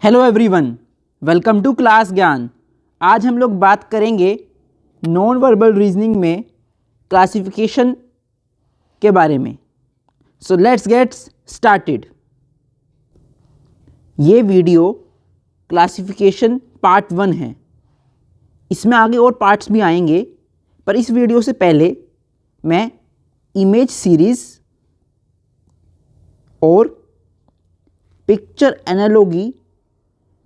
Hello everyone, welcome to class Gyan. आज हम लोग बात करेंगे नॉन वर्बल रीजनिंग में क्लासिफिकेशन के बारे में। So let's get started. ये वीडियो क्लासिफिकेशन पार्ट 1 है। इसमें आगे और पार्ट्स भी आएंगे, पर इस वीडियो से पहले मैं इमेज सीरीज और पिक्चर एनालॉजी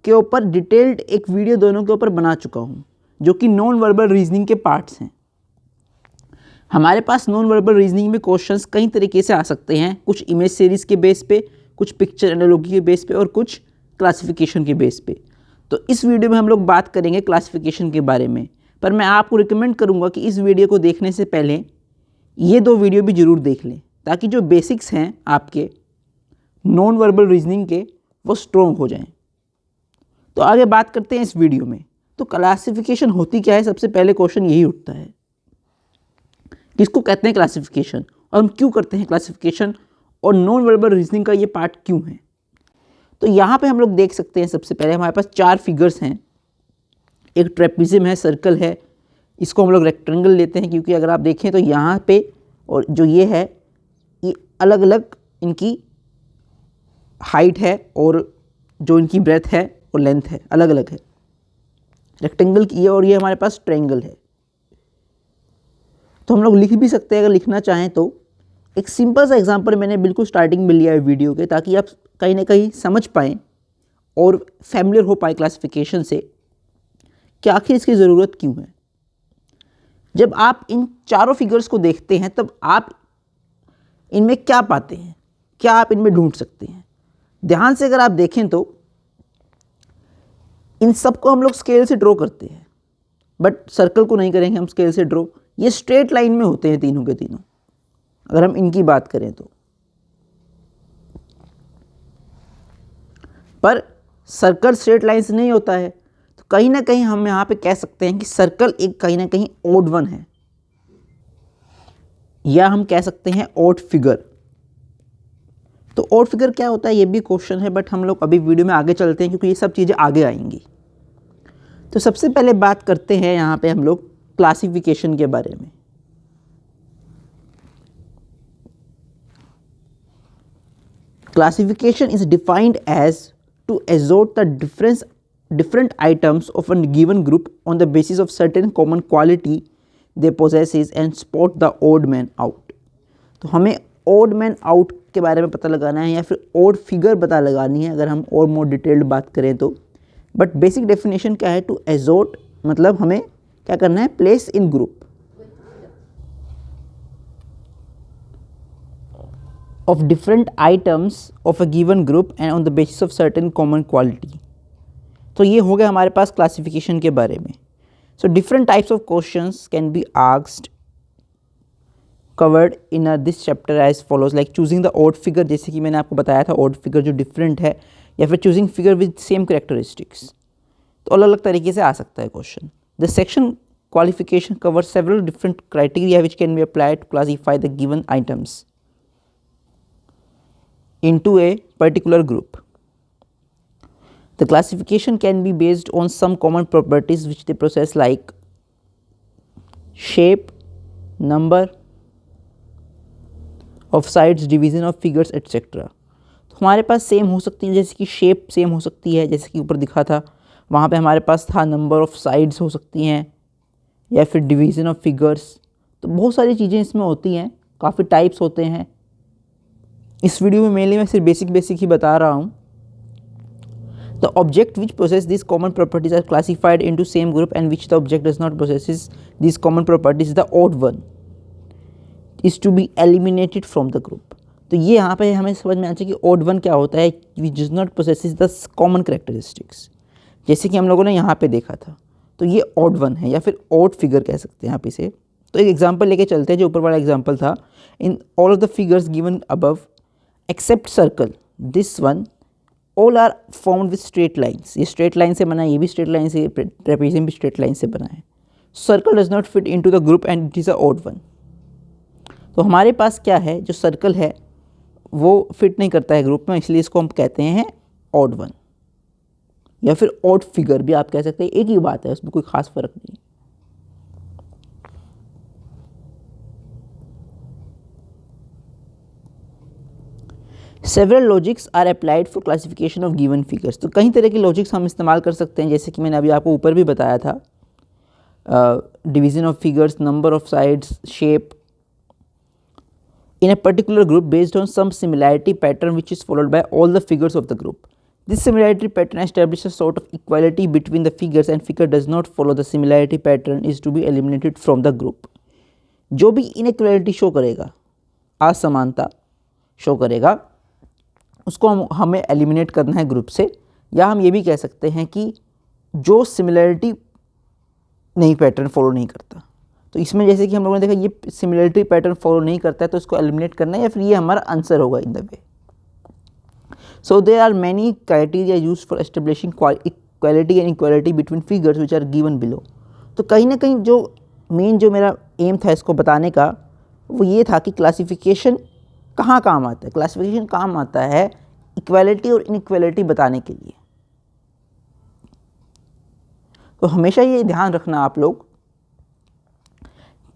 के ऊपर डिटेल्ड एक वीडियो दोनों के ऊपर बना चुका हूँ, जो कि नॉन वर्बल रीजनिंग के पार्ट्स हैं। हमारे पास नॉन वर्बल रीजनिंग में क्वेश्चंस कई तरीके से आ सकते हैं, कुछ इमेज सीरीज के बेस पे, कुछ पिक्चर एनालॉजी के बेस पे और कुछ क्लासिफिकेशन के बेस पे। तो इस वीडियो में हम लोग बात करेंगे क्लासिफिकेशन के बारे में, पर मैं आपको रिकमेंड करूँगा कि इस वीडियो को देखने से पहले ये 2 वीडियो भी ज़रूर देख लें, ताकि जो बेसिक्स हैं आपके नॉन वर्बल रीजनिंग के वो स्ट्रॉन्ग हो जाएं। तो आगे बात करते हैं इस वीडियो में। तो क्लासिफिकेशन होती क्या है? सबसे पहले क्वेश्चन यही उठता है, किसको कहते हैं क्लासिफिकेशन, और हम क्यों करते हैं क्लासिफिकेशन, और नॉन वर्बल रीजनिंग का ये पार्ट क्यों है। तो यहाँ पे हम लोग देख सकते हैं, सबसे पहले हमारे पास 4 फिगर्स हैं। एक ट्रेपीजियम है, सर्कल है, इसको हम लोग रेक्टेंगल लेते हैं क्योंकि अगर आप देखें तो यहाँ पे और जो ये है, ये अलग अलग इनकी हाइट है और जो इनकी ब्रेथ है और लेंथ है, अलग अलग है। रेक्टेंगल की है और ये हमारे पास ट्रायंगल है। तो हम लोग लिख भी सकते हैं अगर लिखना चाहें तो। एक सिंपल सा एग्जांपल मैंने बिल्कुल स्टार्टिंग में लिया है वीडियो के, ताकि आप कहीं ना कहीं समझ पाएँ और फैमिलियर हो पाए क्लासिफिकेशन से कि आखिर इसकी ज़रूरत क्यों है। जब आप इन चारों फिगर्स को देखते हैं तब आप इनमें क्या पाते हैं, क्या आप इनमें ढूंढ सकते हैं। ध्यान से अगर आप देखें तो इन सबको हम लोग स्केल से ड्रॉ करते हैं, बट सर्कल को नहीं करेंगे हम स्केल से ड्रॉ। ये स्ट्रेट लाइन में होते हैं तीनों के तीनों, अगर हम इनकी बात करें तो। पर सर्कल स्ट्रेट लाइन से नहीं होता है, तो कहीं ना कहीं हम यहाँ पे कह सकते हैं कि सर्कल एक कहीं ना कहीं ऑड वन है, या हम कह सकते हैं ऑड फिगर। तो ऑड फिगर क्या होता है ये भी क्वेश्चन है, बट हम लोग अभी वीडियो में आगे चलते हैं क्योंकि ये सब चीज़ें आगे आएंगी। तो सबसे पहले बात करते हैं यहाँ पे हम लोग क्लासिफिकेशन के बारे में। Classification is defined as to assort the different items of a given group on the basis of certain common quality they possesses and spot the odd man out। तो हमें odd man out के बारे में पता लगाना है या फिर odd figure पता लगानी है, अगर हम और मोर डिटेल्ड बात करें तो। बट बेसिक डेफिनेशन क्या है? टू एजोट मतलब हमें क्या करना है? Place in group of different items of a given group and on the basis of certain common quality. तो ये हो गया हमारे पास क्लासिफिकेशन के बारे में। So different types of questions can be asked covered in this chapter as follows, like choosing the odd figure, जैसे कि मैंने आपको बताया था ऑड फिगर जो डिफरेंट है, या फिर choosing figure with same characteristics. तो अलग अलग तरीके से आ सकता है question. The section qualification cover several different criteria which can be applied to classify the given items into a particular group. The classification can be based on some common properties which they possess, like shape, number of sides, division of figures etc. तो हमारे पास same हो सकती है, जैसे कि shape same हो सकती है, जैसे कि ऊपर दिखा था वहाँ पे हमारे पास था। नंबर ऑफ साइड्स हो सकती हैं, या फिर डिवीज़न ऑफ फिगर्स। तो बहुत सारी चीज़ें इसमें होती हैं, काफ़ी टाइप्स होते हैं। इस वीडियो में मेनली मैं सिर्फ बेसिक ही बता रहा हूँ। The object which possess this common properties are classified into same group and which the object does not possess this common properties the odd one is to be eliminated from the group. तो ये यहाँ पे हमें समझ में आ जाए कि odd one क्या होता है, which does not possess the common characteristics, जैसे कि हम लोगों ने यहाँ पे देखा था। तो ये ऑड वन है या फिर ऑड फिगर कह सकते हैं आप इसे। तो एक एग्जाम्पल लेके चलते हैं, जो ऊपर वाला एग्जाम्पल था। In all of the figures given above except circle, this one all are formed with straight lines. ये स्ट्रेट लाइन से बना है, ये भी स्ट्रेट लाइन से, ट्रेपेजियम भी स्ट्रेट लाइन से बना है। Circle does not fit into the group and it is a odd one. तो हमारे पास क्या है, जो सर्कल है वो फिट नहीं करता है ग्रुप में, इसलिए इसको हम कहते हैं ऑड वन। या फिर ऑड फिगर भी आप कह सकते हैं, एक ही बात है, उसमें कोई खास फर्क नहीं। Several logics are applied for classification of given figures. तो कई तरह के लॉजिक्स हम इस्तेमाल कर सकते हैं, जैसे कि मैंने अभी आपको ऊपर भी बताया था, division of figures, number of sides, shape in a particular group based on some similarity pattern which is followed by all the figures of the group. This similarity pattern establishes a sort of equality between the figures and figure does not follow the similarity pattern is to be eliminated from the group. जो भी inequality show करेगा, असमानता show करेगा, उसको हमें eliminate करना है group से। या हम ये भी कह सकते हैं कि जो सिमिलरिटी नहीं पैटर्न फॉलो नहीं करता, तो इसमें जैसे कि हम लोगों ने देखा ये सिमिलरिटी पैटर्न फॉलो नहीं करता है, तो इसको एलिमिनेट करना है, या फिर ये हमारा आंसर होगा in the way. So there are many criteria use for establishing equality and equality between figures which are given below. तो कहीं ना कहीं जो मेन जो मेरा एम था इसको बताने का, वो ये था कि क्लासिफिकेशन कहाँ काम आता है। क्लासिफिकेशन काम आता है इक्वालिटी और इनइक्वालिटी बताने के लिए। तो हमेशा ये ध्यान रखना आप लोग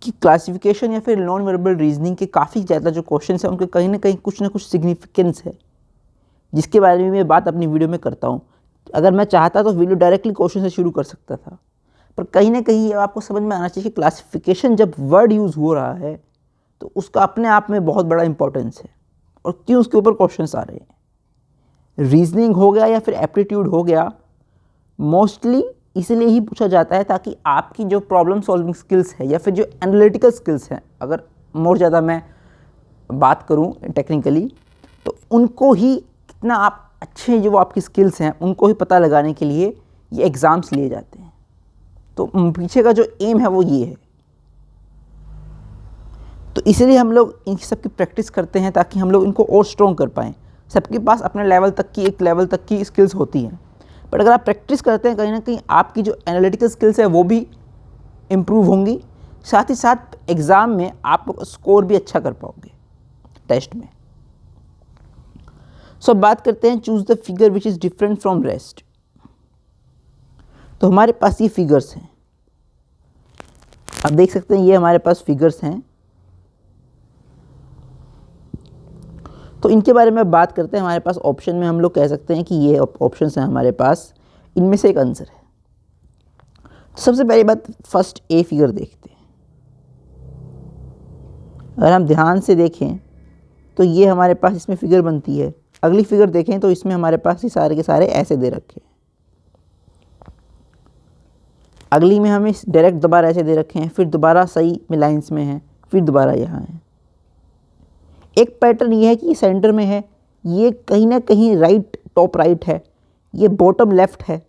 कि क्लासिफिकेशन या फिर नॉन वर्बल रीजनिंग के काफ़ी ज़्यादा जो क्वेश्चंस हैं उनके कहीं ना कुछ सिग्निफिकेंस है, जिसके बारे में मैं बात अपनी वीडियो में करता हूँ। अगर मैं चाहता तो वीडियो डायरेक्टली क्वेश्चन से शुरू कर सकता था, पर कहीं ना कहीं ये आपको समझ में आना चाहिए कि क्लासिफिकेशन जब वर्ड यूज़ हो रहा है तो उसका अपने आप में बहुत बड़ा इंपॉर्टेंस है, और क्यों उसके ऊपर क्वेश्चंस आ रहे हैं। रीजनिंग हो गया या फिर एप्टीट्यूड हो गया, मोस्टली इसलिए ही पूछा जाता है ताकि आपकी जो प्रॉब्लम सॉल्विंग स्किल्स है या फिर जो एनालिटिकल स्किल्स हैं, अगर मोर ज़्यादा मैं बात करूं टेक्निकली, तो उनको ही कितना आप अच्छे जो आपकी स्किल्स हैं उनको ही पता लगाने के लिए ये एग्ज़ाम्स लिए जाते हैं। तो पीछे का जो एम है वो ये है। तो इसलिए हम लोग इन सब की प्रैक्टिस करते हैं ताकि हम लोग इनको और स्ट्रॉन्ग कर पाएँ। सबके पास अपने लेवल तक की, एक लेवल तक की स्किल्स होती हैं, बट अगर आप प्रैक्टिस करते हैं कहीं ना कहीं आपकी जो एनालिटिकल स्किल्स है वो भी इम्प्रूव होंगी, साथ ही साथ एग्ज़ाम में आप स्कोर भी अच्छा कर पाओगे टेस्ट में। सो बात करते हैं choose the figure which is different from rest. तो हमारे पास ये फिगर्स हैं, आप देख सकते हैं ये हमारे पास फिगर्स हैं। तो इनके बारे में बात करते हैं। हमारे पास ऑप्शन में हम लोग कह सकते हैं कि ये ऑप्शंस हैं हमारे पास, इनमें से एक आंसर है। तो सबसे पहली बात, फर्स्ट ए फिगर देखते हैं। अगर हम ध्यान से देखें तो ये हमारे पास इसमें फिगर बनती है। अगली फिगर देखें तो इसमें हमारे पास ये सारे के सारे ऐसे दे रखे हैं। अगली में हमें डायरेक्ट दोबारा ऐसे दे रखे हैं, फिर दोबारा सही में लाइंस में है, फिर दोबारा यहाँ है। एक पैटर्न ये है कि सेंटर में है, ये कहीं ना कहीं राइट, टॉप राइट है, ये बॉटम लेफ्ट है,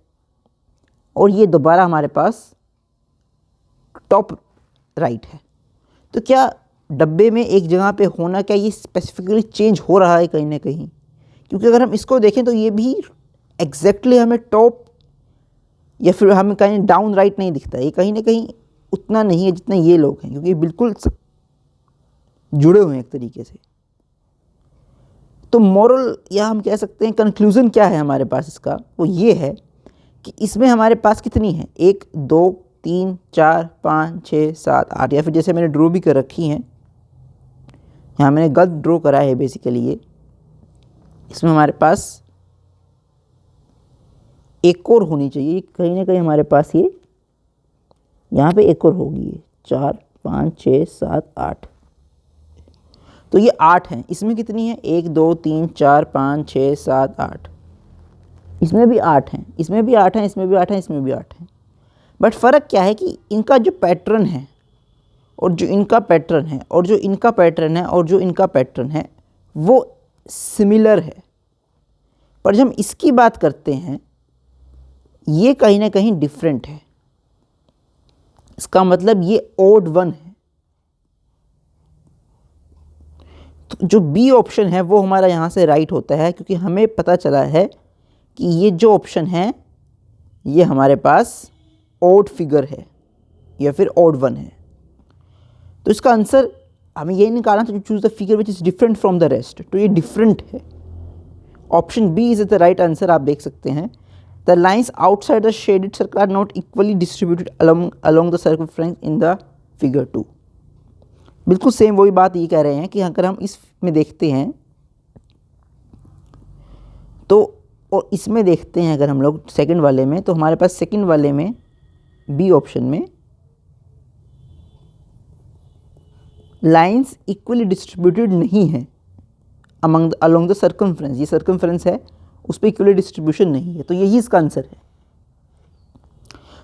और ये दोबारा हमारे पास टॉप राइट है। तो क्या डब्बे में एक जगह पे होना, क्या ये स्पेसिफिकली चेंज हो रहा है कहीं ना कहीं? क्योंकि अगर हम इसको देखें तो ये भी एग्जैक्टली हमें टॉप या फिर हमें कहीं डाउन राइट नहीं दिखता है। ये कहीं ना कहीं उतना नहीं है जितना ये लोग हैं, क्योंकि बिल्कुल जुड़े हुए हैं एक तरीके से। तो मोरल या हम कह सकते हैं कंक्लूज़न क्या है हमारे पास इसका, वो ये है कि इसमें हमारे पास कितनी है, 1 2 3 4 5 6 7 8, या फिर जैसे मैंने ड्रॉ भी कर रखी हैं, यहाँ मैंने गलत ड्रॉ करा है बेसिकली। ये इसमें हमारे पास एक और होनी चाहिए, कहीं ना कहीं हमारे पास ये यहाँ पे एक और होगी, ये 4 5 6 7 8, तो ये 8 हैं। इसमें कितनी है, 1 2 3 4 5 6 7 8, इसमें भी 8 हैं, इसमें भी 8 हैं, इसमें भी 8 हैं, इसमें भी 8 हैं। बट फ़र्क क्या है कि इनका जो पैटर्न है और जो इनका पैटर्न है और जो इनका पैटर्न है और जो इनका पैटर्न है वो सिमिलर है। पर जब हम इसकी बात करते हैं ये कहीं ना कहीं डिफरेंट है। इसका मतलब ये ऑड वन है। तो जो बी ऑप्शन है वो हमारा यहाँ से राइट होता है, क्योंकि हमें पता चला है कि ये जो ऑप्शन है ये हमारे पास ऑड फिगर है या फिर ऑड वन है। तो इसका आंसर हमें ये निकालना था, choose the figure which is different from the rest. तो ये डिफरेंट है, option B is the right answer. आप देख सकते हैं the lines outside the shaded circle are not equally distributed along the circumference in the figure 2। बिल्कुल same वही बात ये कह रहे हैं कि अगर हम इसमें देखते हैं तो, और इसमें देखते हैं अगर हम लोग सेकंड वाले में, तो हमारे पास सेकंड वाले में बी ऑप्शन में लाइंस इक्वली डिस्ट्रीब्यूटेड नहीं है अलोंग द सर्कमफ्रेंस। ये सर्कमफ्रेंस है, उस पर इक्वली डिस्ट्रीब्यूशन नहीं है, तो यही इसका आंसर है।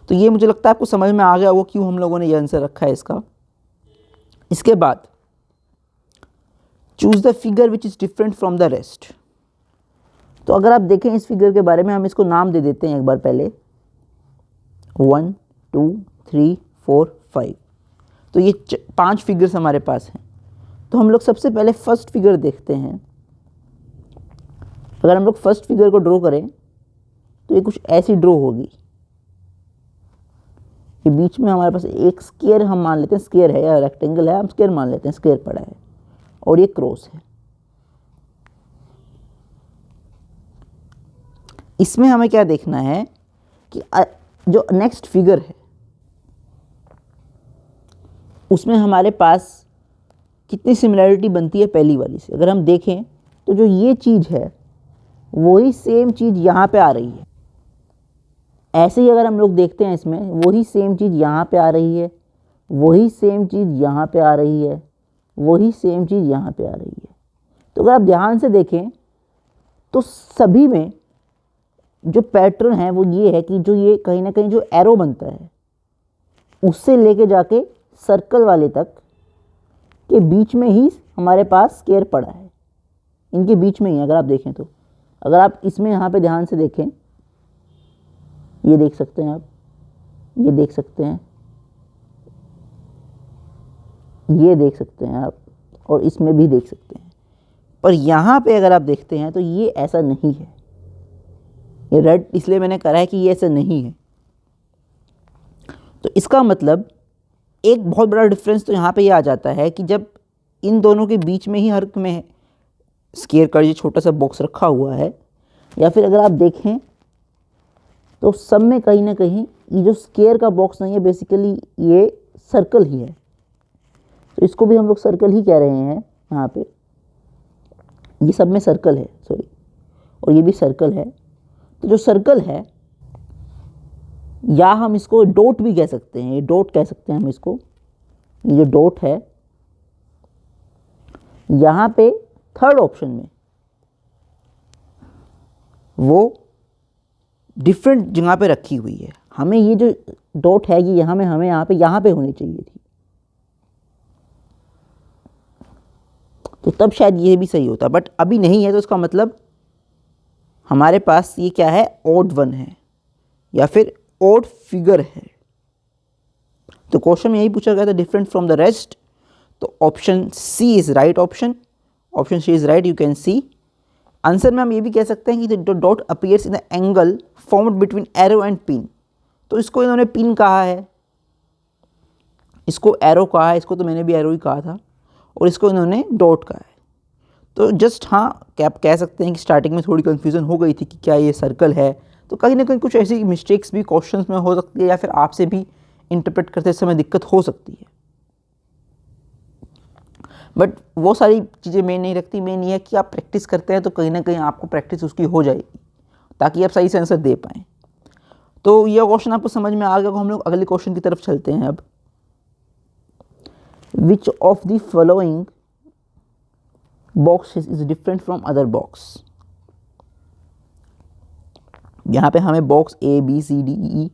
तो ये मुझे लगता है आपको समझ में आ गया होगा क्यों हम लोगों ने ये आंसर रखा है इसका। इसके बाद choose the figure which is different from the rest. तो अगर आप देखें इस फिगर के बारे में, हम इसको नाम दे देते हैं एक बार पहले, 1 2 3 4 5। तो ये 5 फिगर्स हमारे पास हैं। तो हम लोग सबसे पहले फर्स्ट फिगर देखते हैं। अगर हम लोग फर्स्ट फिगर को ड्रॉ करें तो ये कुछ ऐसी ड्रॉ होगी। ये बीच में हमारे पास एक स्क्वायर हम मान लेते हैं, स्क्वायर है या रेक्टेंगल है, हम स्क्वायर मान लेते हैं, स्क्वायर पड़ा है, और ये क्रॉस है। इसमें हमें क्या देखना है कि जो नेक्स्ट फिगर है उसमें हमारे पास कितनी सिमिलैरिटी बनती है पहली वाली से। अगर हम देखें तो जो ये चीज़ है वही सेम चीज़ यहाँ पे आ रही है। ऐसे ही अगर हम लोग देखते हैं इसमें, वही सेम चीज़ यहाँ पे आ रही है, वही सेम चीज़ यहाँ पे आ रही है, वही सेम चीज़ यहाँ पे आ रही है। तो अगर आप ध्यान से देखें तो सभी में जो पैटर्न है वो ये है कि जो ये कहीं ना कहीं जो एरो बनता है उससे लेके जाके सर्कल वाले तक के बीच में ही हमारे पास स्क्वायर पड़ा है। इनके बीच में ही अगर आप देखें तो, अगर आप इसमें यहाँ पे ध्यान से देखें, ये देख सकते हैं आप, ये देख सकते हैं, ये देख सकते हैं आप, और इसमें भी देख सकते हैं। पर यहाँ पे अगर आप देखते हैं तो ये ऐसा नहीं है। ये रेड इसलिए मैंने करा है कि ये ऐसा नहीं है। तो इसका मतलब एक बहुत बड़ा डिफरेंस तो यहाँ पे ये आ जाता है कि जब इन दोनों के बीच में ही हर में स्क्वायर का ये छोटा सा बॉक्स रखा हुआ है, या फिर अगर आप देखें तो सब में कहीं ना कहीं ये जो स्क्वायर का बॉक्स नहीं है, बेसिकली ये सर्कल ही है। तो इसको भी हम लोग सर्कल ही कह रहे हैं यहाँ पे। ये सब में सर्कल है, सॉरी, और ये भी सर्कल है। तो जो सर्कल है, या हम इसको डॉट भी कह सकते हैं, ये डॉट कह सकते हैं हम इसको। ये जो डॉट है यहाँ पे थर्ड ऑप्शन में वो डिफरेंट जगह पे रखी हुई है। हमें ये जो डॉट है ये हमें यहाँ पे होनी चाहिए थी, तो तब शायद ये भी सही होता, बट अभी नहीं है। तो इसका मतलब हमारे पास ये क्या है, ऑड वन है या फिर ऑड फिगर है। तो क्वेश्चन में यही पूछा गया था, डिफरेंट फ्रॉम द रेस्ट। तो option C is right option, option C is right, you can see. Answer में हम ये भी कह सकते हैं कि the dot appears in the angle formed between arrow and pin. तो इसको इन्होंने पिन कहा है, इसको एरो कहा है, इसको तो मैंने भी एरो ही कहा था, और इसको इन्होंने डॉट कहा है। तो जस्ट हाँ, क्या आप कह सकते हैं कि स्टार्टिंग में थोड़ी कन्फ्यूज़न हो गई थी कि क्या ये सर्कल है। तो कहीं ना कहीं कुछ ऐसी मिस्टेक्स भी क्वेश्चंस में हो सकती है, या फिर आपसे भी इंटरप्रेट करते समय दिक्कत हो सकती है। बट वो सारी चीज़ें मेन नहीं रखती। मेन ये है कि आप प्रैक्टिस करते हैं तो कहीं ना कहीं आपको प्रैक्टिस उसकी हो जाएगी, ताकि आप सही से आंसर दे पाएँ। तो यह क्वेश्चन आपको समझ में आ गया। हम लोग अगले क्वेश्चन की तरफ चलते हैं अब। Which of the following boxes is different from other box. यहाँ पे हमें box A B C D E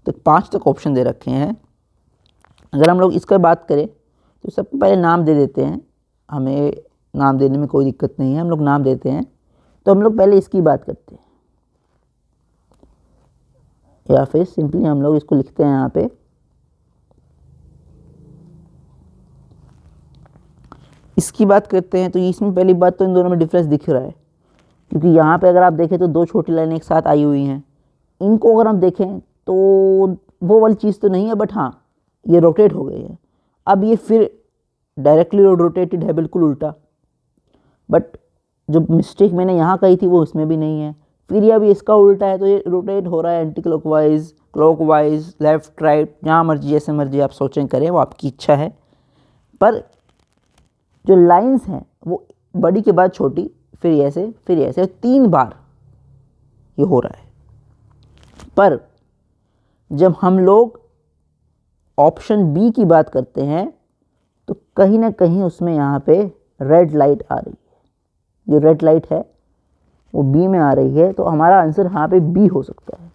तक 5 तक ऑप्शन दे रखे हैं। अगर हम लोग इसका बात करें तो सबसे पहले नाम दे देते हैं। हमें नाम देने में कोई दिक्कत नहीं है, हम लोग नाम देते हैं। तो हम लोग पहले इसकी बात करते हैं, या फिर सिंपली हम लोग इसको लिखते हैं यहाँ पे। इसकी बात करते हैं तो इसमें पहली बात तो इन दोनों में डिफरेंस दिख रहा है, क्योंकि यहाँ पे अगर आप देखें तो 2 छोटी लाइनें एक साथ आई हुई हैं। इनको अगर हम देखें तो वो वाली चीज़ तो नहीं है, बट हाँ ये रोटेट हो गई है। अब ये फिर डायरेक्टली रोटेटेड है, बिल्कुल उल्टा। बट जो मिस्टेक मैंने यहाँ कही थी वो इसमें भी नहीं है, फिर ये अभी इसका उल्टा है तो ये रोटेट हो रहा है anti clockwise, clockwise, left right, जहाँ मर्जी जैसे मर्जी आप सोचें करें, वो आपकी इच्छा है। पर जो लाइंस हैं वो बड़ी के बाद छोटी, फिर ऐसे फिर ऐसे 3 बार ये हो रहा है। पर जब हम लोग ऑप्शन बी की बात करते हैं तो कहीं ना कहीं उसमें यहाँ पे रेड लाइट आ रही है। जो रेड लाइट है वो बी में आ रही है, तो हमारा आंसर यहाँ पे बी हो सकता है,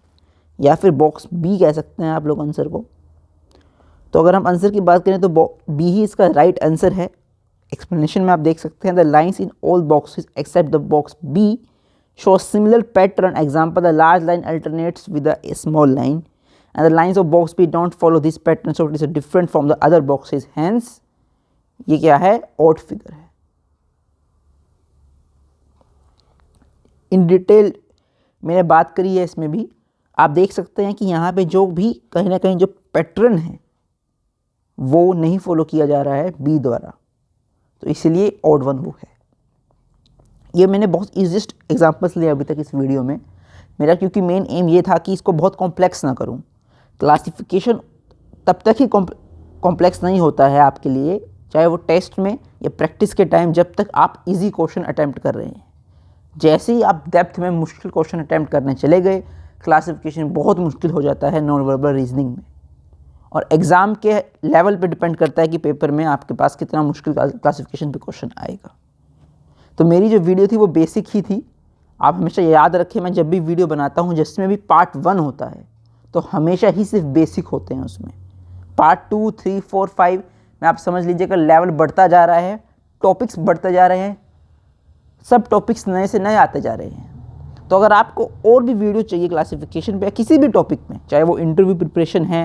या फिर बॉक्स बी कह सकते हैं आप लोग आंसर को। तो अगर हम आंसर की बात करें तो बी ही इसका राइट आंसर है। एक्सप्लेनेशन में आप देख सकते हैं, the lines in all boxes except the box B show similar pattern. Example, the large line alternates with a small line and the lines of box B don't follow this pattern, so it is different from the other boxes, hence ये क्या है, odd figure है। In detail मैंने बात करी है, इसमें भी आप देख सकते हैं कि यहाँ पे जो भी कहीं ना कहीं जो पैटर्न है वो नहीं फॉलो किया जा रहा है बी द्वारा, तो इसलिए ऑड वन वो है। ये मैंने बहुत ईजीएस्ट एग्जांपल्स लिए अभी तक इस वीडियो में मेरा, क्योंकि मेन एम ये था कि इसको बहुत कॉम्प्लेक्स ना करूं। क्लासिफिकेशन तब तक ही कॉम्प्लेक्स नहीं होता है आपके लिए, चाहे वो टेस्ट में या प्रैक्टिस के टाइम, जब तक आप इजी क्वेश्चन अटैम्प्ट कर रहे हैं। जैसे ही आप डेप्थ में मुश्किल क्वेश्चन अटैम्प्ट करने चले गए, क्लासिफिकेशन बहुत मुश्किल हो जाता है नॉन वर्बल रीजनिंग में। और एग्ज़ाम के लेवल पे डिपेंड करता है कि पेपर में आपके पास कितना मुश्किल क्लासिफिकेशन पे क्वेश्चन आएगा। तो मेरी जो वीडियो थी वो बेसिक ही थी। आप हमेशा याद रखें, मैं जब भी वीडियो बनाता हूँ जिसमें भी पार्ट 1 होता है तो हमेशा ही सिर्फ बेसिक होते हैं उसमें। पार्ट 2, 3, 4, 5 में आप समझ लीजिएगा लेवल बढ़ता जा रहा है, टॉपिक्स बढ़ते जा रहे हैं, सब टॉपिक्स नए से नए आते जा रहे हैं। तो अगर आपको और भी वीडियो चाहिए क्लासिफिकेशन पे या किसी भी टॉपिक में, चाहे वो इंटरव्यू प्रिपरेशन है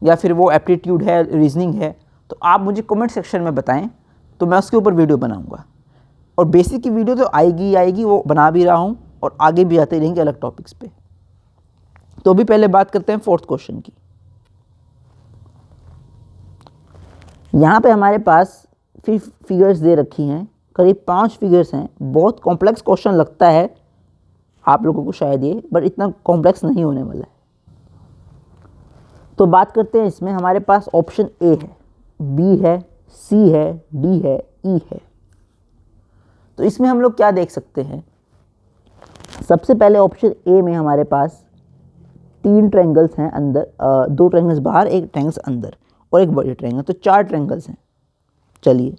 या फिर वो एप्टीट्यूड है, रीजनिंग है, तो आप मुझे कमेंट सेक्शन में बताएं, तो मैं उसके ऊपर वीडियो बनाऊँगा। और बेसिक की वीडियो तो आएगी, वो बना भी रहा हूँ और आगे भी आते रहेंगे अलग टॉपिक्स पे। तो अभी पहले बात करते हैं 4th क्वेश्चन की। यहाँ पे हमारे पास फिगर्स दे रखी हैं, करीब 5 फिगर्स हैं। बहुत कॉम्प्लेक्स क्वेश्चन लगता है आप लोगों को शायद ये, बट इतना कॉम्प्लेक्स नहीं होने वाला है। तो बात करते हैं, इसमें हमारे पास ऑप्शन ए है, बी है, सी है, डी है, ई है। तो इसमें हम लोग क्या देख सकते हैं, सबसे पहले ऑप्शन ए में हमारे पास 3 ट्रायंगल्स हैं अंदर, 2 ट्रायंगल्स बाहर, 1 ट्रायंगल्स अंदर और एक बड़ी ट्रायंगल, तो 4 ट्रायंगल्स हैं। चलिए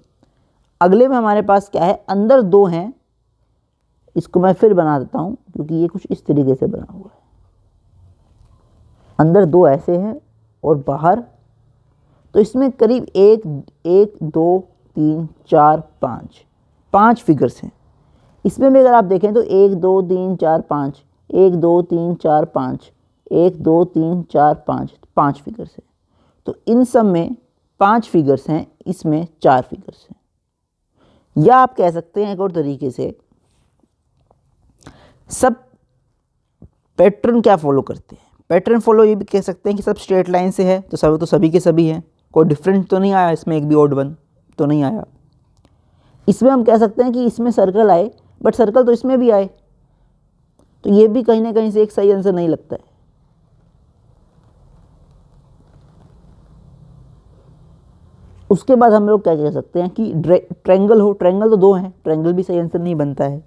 अगले में हमारे पास क्या है, अंदर 2 हैं। इसको मैं फिर बना देता हूँ क्योंकि ये कुछ इस तरीके से बना हुआ है। अंदर 2 ऐसे हैं और बाहर, तो इसमें करीब 1, 2, 3, 4, 5 फिगर्स हैं। इसमें भी अगर आप देखें तो 1, 2, 3, 4, 5, 1, 2, 3, 4, 5, 1, 2, 3, 4, 5 फिगर्स हैं। तो इन सब में 5 फिगर्स हैं, इसमें 4 फिगर्स हैं। या आप कह सकते हैं एक और तरीके से, सब पैटर्न क्या फॉलो करते हैं, पैटर्न फॉलो ये भी कह सकते हैं कि सब स्ट्रेट लाइन से है, तो सब तो सभी के सभी हैं, कोई डिफरेंट तो नहीं आया इसमें, एक भी ऑड वन तो नहीं आया। इसमें हम कह सकते हैं कि इसमें सर्कल आए, बट सर्कल तो इसमें भी आए, तो ये भी कहीं ना कहीं से एक सही आंसर नहीं लगता है। उसके बाद हम लोग क्या कह सकते हैं कि ट्रायंगल हो, ट्रायंगल तो 2 हैं, ट्रायंगल भी सही आंसर नहीं बनता है।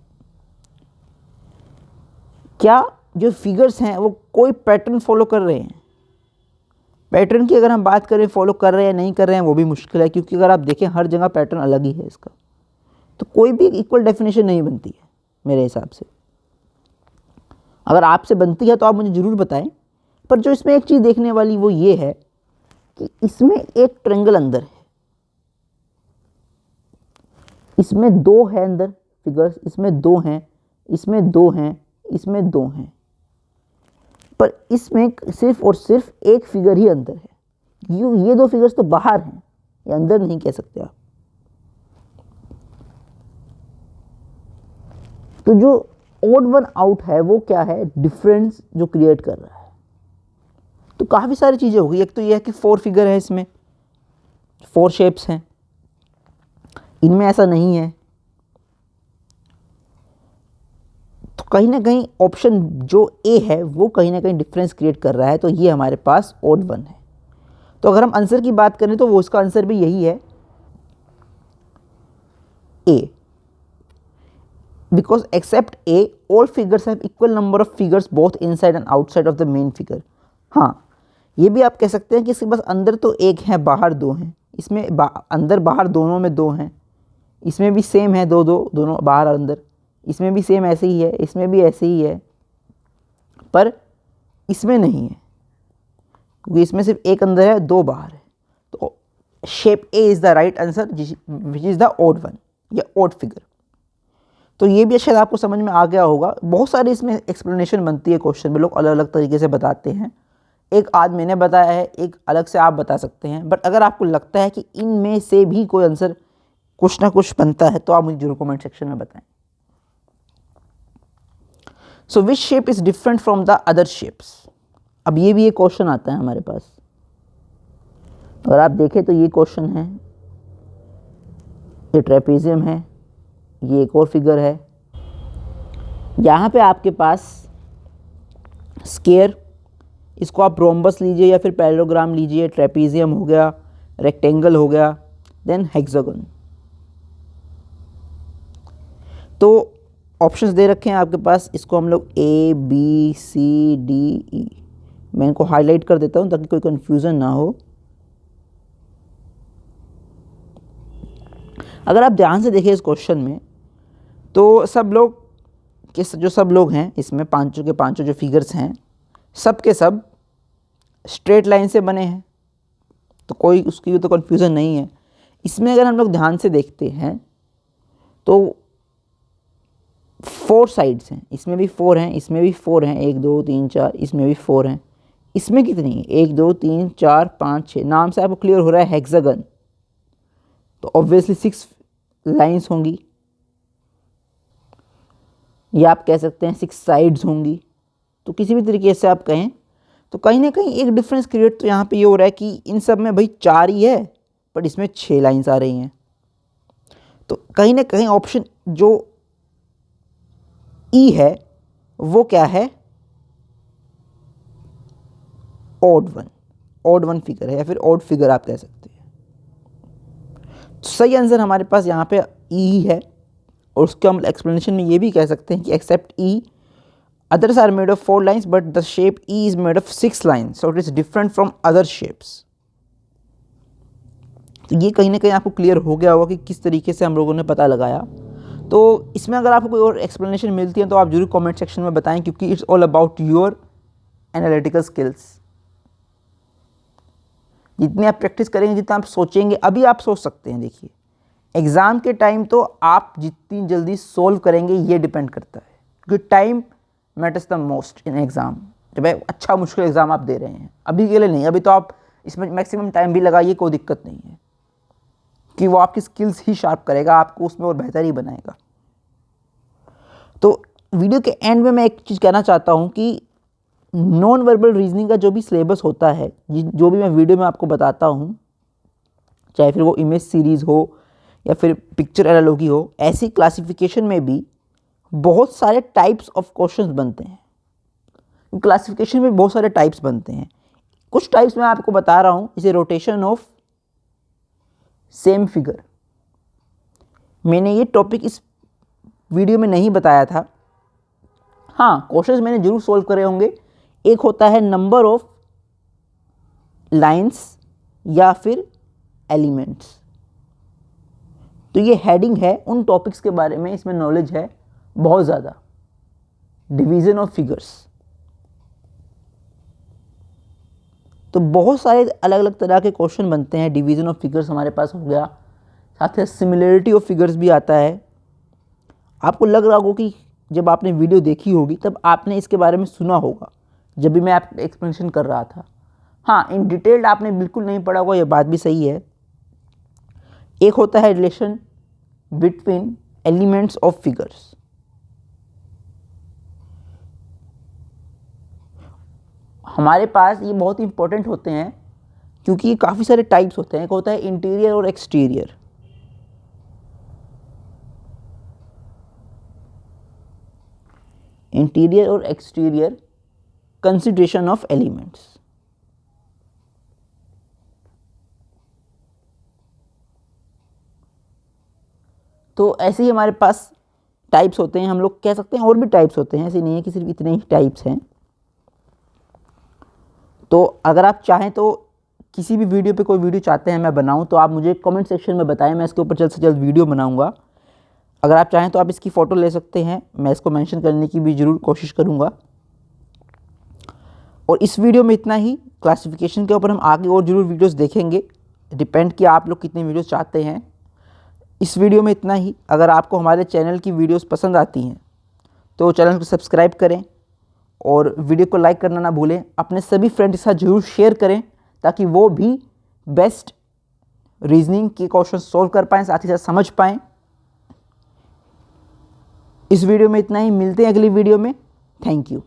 क्या जो फिगर्स हैं वो कोई पैटर्न फॉलो कर रहे हैं? पैटर्न की अगर हम बात करें, फॉलो कर रहे हैं नहीं कर रहे हैं वो भी मुश्किल है, क्योंकि अगर आप देखें हर जगह पैटर्न अलग ही है इसका, तो कोई भी इक्वल डेफिनेशन नहीं बनती है मेरे हिसाब से। अगर आपसे बनती है तो आप मुझे ज़रूर बताएं। पर जो इसमें एक चीज़ देखने वाली वो ये है कि इसमें एक ट्रायंगल अंदर है, इसमें 2 है अंदर फिगर्स, इसमें 2 हैं, इसमें 2 हैं, इसमें 2 हैं, पर इसमें सिर्फ और सिर्फ एक फिगर ही अंदर है। ये 2 फिगर्स तो बाहर हैं, ये अंदर नहीं कह सकते आप। तो जो ऑड वन आउट है वो क्या है, डिफरेंस जो क्रिएट कर रहा है। तो काफ़ी सारी चीज़ें होगी। एक तो ये है कि 4 फिगर है, इसमें 4 शेप्स हैं, इनमें ऐसा नहीं है। तो कहीं ना कहीं ऑप्शन जो ए है वो कहीं ना कहीं डिफरेंस क्रिएट कर रहा है, तो ये हमारे पास ऑड वन है। तो अगर हम आंसर की बात करें तो वो उसका आंसर भी यही है, A, because except A all figures have equal number of figures both inside and outside of the main figure. हाँ, ये भी आप कह सकते हैं कि इसके पास अंदर तो एक है, बाहर दो हैं, इसमें अंदर बाहर दोनों में दो हैं, इसमें भी सेम है, दो दो दोनों बाहर अंदर, इसमें भी सेम ऐसे ही है, इसमें भी ऐसे ही है, पर इसमें नहीं है क्योंकि इसमें सिर्फ एक अंदर है, दो बाहर है। तो shape A is the right answer which is the odd one या ऑड फिगर। तो ये भी शायद आपको समझ में आ गया होगा। बहुत सारी इसमें एक्सप्लेनेशन बनती है क्वेश्चन में, लोग अलग अलग तरीके से बताते हैं। एक आज मैंने बताया है, एक अलग से आप बता सकते हैं, बट अगर आपको लगता है कि इनमें से भी कोई आंसर कुछ ना कुछ बनता है तो आप मुझे जरूर कमेंट सेक्शन में बताएं। So which shape is different from the other shapes. अब ये भी एक क्वेश्चन आता है हमारे पास, अगर आप देखें तो ये क्वेश्चन है, ये ट्रेपेजियम है, ये एक और फिगर है, यहाँ पे आपके पास स्क्वायर, इसको आप रोम्बस लीजिए या फिर पैरेललोग्राम लीजिए, ट्रेपेजियम हो गया, रेक्टेंगल हो गया, देन हेक्सागन। तो ऑप्शंस दे रखे हैं आपके पास, इसको हम लोग ए बी सी डी ई, मैं इनको हाईलाइट कर देता हूँ ताकि कोई कंफ्यूजन ना हो। अगर आप ध्यान से देखें इस क्वेश्चन में तो सब लोग हैं इसमें, पांचों के पांचों जो फिगर्स हैं सब के सब स्ट्रेट लाइन से बने हैं, तो कोई उसकी तो कन्फ्यूज़न नहीं है। इसमें अगर हम लोग ध्यान से देखते हैं तो 4 साइड्स हैं, इसमें भी 4 हैं, इसमें भी 4 हैं, 1 2 3 4, इसमें भी 4 हैं, इसमें कितनी है 1 2 3 4 5 6, नाम से आपको क्लियर हो रहा है हेक्सागन, तो ऑब्वियसली 6 लाइंस होंगी, या आप कह सकते हैं 6 साइड्स होंगी। तो किसी भी तरीके से आप कहें तो कहीं ना कहीं एक डिफरेंस क्रिएट तो यहाँ पे ये हो रहा है कि इन सब में भाई 4 ही है बट इसमें 6 लाइंस आ रही हैं। तो कहीं ना कहीं ऑप्शन जो ई है वो क्या है, ऑड वन फिगर है, या फिर ऑड फिगर आप कह सकते हैं। तो सही आंसर हमारे पास यहाँ पे ई है, और उसके हम एक्सप्लेनेशन में ये भी कह सकते हैं कि except E others are made of 4 lines but the shape E is made of 6 lines, so it is different from other shapes। तो ये कहीं ना कहीं आपको क्लियर हो गया होगा कि किस तरीके से हम लोगों ने पता लगाया। तो इसमें अगर आपको कोई और एक्सप्लेनेशन मिलती है तो आप जरूर कमेंट सेक्शन में बताएं, क्योंकि it's all about your analytical skills. जितनी आप प्रैक्टिस करेंगे, जितना आप सोचेंगे, अभी आप सोच सकते हैं, देखिए एग्ज़ाम के टाइम तो आप जितनी जल्दी सोल्व करेंगे ये डिपेंड करता है, क्योंकि time matters the most in exam. जब अच्छा मुश्किल एग्ज़ाम आप दे रहे हैं, अभी के लिए नहीं, अभी तो आप इसमें मैक्सिमम टाइम भी लगाइए, कोई दिक्कत नहीं है, कि वो आपकी स्किल्स ही शार्प करेगा, आपको उसमें और बेहतर ही बनाएगा। तो वीडियो के एंड में मैं एक चीज़ कहना चाहता हूँ कि नॉन वर्बल रीजनिंग का जो भी सिलेबस होता है, जो भी मैं वीडियो में आपको बताता हूँ, चाहे फिर वो इमेज सीरीज़ हो या फिर पिक्चर एनालॉजी हो, ऐसी क्लासिफिकेशन में भी बहुत सारे टाइप्स ऑफ क्वेश्चंस बनते हैं। क्लासिफिकेशन में बहुत सारे टाइप्स बनते हैं, कुछ टाइप्स मैं आपको बता रहा हूँ, जैसे रोटेशन ऑफ सेम फिगर। मैंने ये टॉपिक इस वीडियो में नहीं बताया था, हाँ क्वेश्चंस मैंने जरूर सोल्व करे होंगे। एक होता है नंबर ऑफ लाइंस या फिर एलिमेंट्स, तो ये हेडिंग है उन टॉपिक्स के बारे में, इसमें नॉलेज है बहुत ज़्यादा। डिवीज़न ऑफ फिगर्स, तो बहुत सारे अलग अलग तरह के क्वेश्चन बनते हैं। डिवीज़न ऑफ फिगर्स हमारे पास हो गया, साथ ही सिमिलरिटी ऑफ फिगर्स भी आता है। आपको लग रहा होगा कि जब आपने वीडियो देखी होगी तब आपने इसके बारे में सुना होगा, जब भी मैं आपको एक्सप्लेनेशन कर रहा था। हाँ, इन डिटेल्ड आपने बिल्कुल नहीं पढ़ा होगा, ये बात भी सही है। एक होता है relation between elements of figures. हमारे पास ये बहुत इंपॉर्टेंट होते हैं क्योंकि ये काफ़ी सारे टाइप्स होते हैं। एक होता है इंटीरियर और एक्सटीरियर। इंटीरियर और एक्सटीरियर कंसिडरेशन ऑफ एलिमेंट्स। तो ऐसे ही हमारे पास टाइप्स होते हैं, हम लोग कह सकते हैं और भी टाइप्स होते हैं, ऐसे नहीं है कि सिर्फ इतने ही टाइप्स हैं। तो अगर आप चाहें तो किसी भी वीडियो पे कोई वीडियो चाहते हैं मैं बनाऊं तो आप मुझे कमेंट सेक्शन में बताएं, मैं इसके ऊपर जल्द से जल्द वीडियो बनाऊंगा। अगर आप चाहें तो आप इसकी फ़ोटो ले सकते हैं, मैं इसको मेंशन करने की भी ज़रूर कोशिश करूंगा। और इस वीडियो में इतना ही। क्लासिफिकेशन के ऊपर हम आगे और ज़रूर वीडियोस देखेंगे, डिपेंड किया आप लोग कितने वीडियोस चाहते हैं। इस वीडियो में इतना ही। अगर आपको हमारे चैनल की वीडियोस पसंद आती हैं तो चैनल को सब्सक्राइब करें और वीडियो को लाइक करना ना भूलें। अपने सभी फ्रेंड के साथ जरूर शेयर करें ताकि वो भी बेस्ट रीजनिंग के क्वेश्चन सॉल्व कर पाएँ, साथ ही साथ समझ पाएँ। इस वीडियो में इतना ही, मिलते हैं अगली वीडियो में। Thank you.